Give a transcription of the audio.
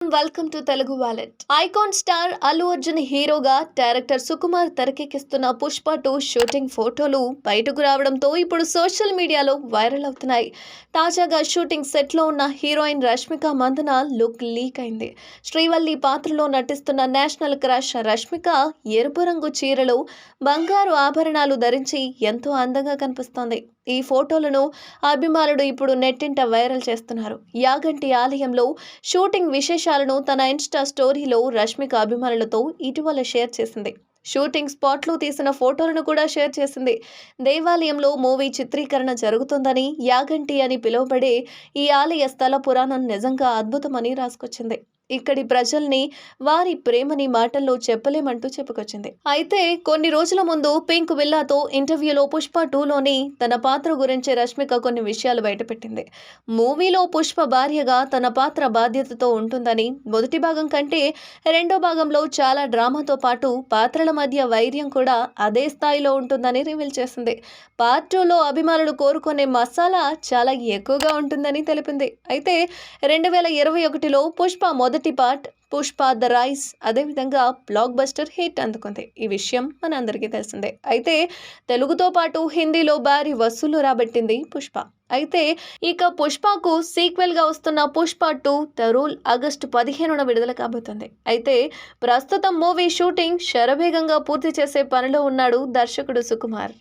Welcome to Telugu wallet. Icon star Allu Arjun హీరోగా director Sukumar తెరకెక్కిస్తున్న Pushpa 2 shooting ఫోటోలు బయటకు రావడంతో ఇప్పుడు సోషల్ మీడియాలో వైరల్ అవుతున్నాయి. తాజాగా షూటింగ్ సెట్ లో ఉన్న heroine Rashmika Mandanna look leak అయింది. శ్రీవల్లి పాత్రలో నటిస్తున్న నేషనల్ క్రష్ రష్మిక ఎరుపు రంగు చీరలో బంగారు ఆభరణాలు ధరించి ఎంతో అందంగా కనిపిస్తోంది. ఈ ఫోటోలను అభిమానులు ఇప్పుడు నెట్టింట వైరల్ చేస్తున్నారు. యాగంటి ఆలయంలో షూటింగ్ విశేషాలను తన ఇన్స్టా స్టోరీలో రష్మిక అభిమానులతో ఇటీవల షేర్ చేసింది. షూటింగ్ స్పాట్లో తీసిన ఫోటోలను కూడా షేర్ చేసింది. దేవాలయంలో మూవీ చిత్రీకరణ జరుగుతుందని, యాగంటి అని పిలువబడే ఈ ఆలయ స్థల పురాణం నిజంగా అద్భుతమని రాసుకొచ్చింది. ఇక్కడి ప్రజల్ని, వారి ప్రేమని మాటల్లో చెప్పలేమంటూ చెప్పుకొచ్చింది. అయితే కొన్ని రోజుల ముందు పింక్ విల్లాతో ఇంటర్వ్యూలో పుష్ప 2లోని తన పాత్ర గురించి రష్మిక కొన్ని విషయాలు బయటపెట్టింది. మూవీలో పుష్ప భార్యగా తన పాత్ర బాధ్యతతో ఉంటుందని, మొదటి భాగం కంటే రెండో భాగంలో చాలా డ్రామాతో పాటు పాత్రల మధ్య వైర్యం కూడా అదే స్థాయిలో ఉంటుందని రివీల్ చేసింది. పార్ట్ 2లో అభిమానులు కోరుకునే మసాలా చాలా ఎక్కువగా ఉంటుందని తెలిపింది. అయితే 2021లో పుష్ప మొదటి పార్ట్ పుష్ప ద రైస్ అదేవిధంగా బ్లాక్ బస్టర్ హిట్ అందుకుంది. ఈ విషయం మనందరికీ తెలిసిందే. అయితే తెలుగుతో పాటు హిందీలో భారీ వసూళ్లు రాబట్టింది పుష్ప. అయితే ఇక పుష్పకు సీక్వెల్ గా వస్తున్న పుష్ప 2 ద రూల్ ఆగస్టు 15న విడుదల కాబోతుంది. అయితే ప్రస్తుతం మూవీ షూటింగ్ శరవేగంగా పూర్తి చేసే పనిలో ఉన్నాడు దర్శకుడు సుకుమార్.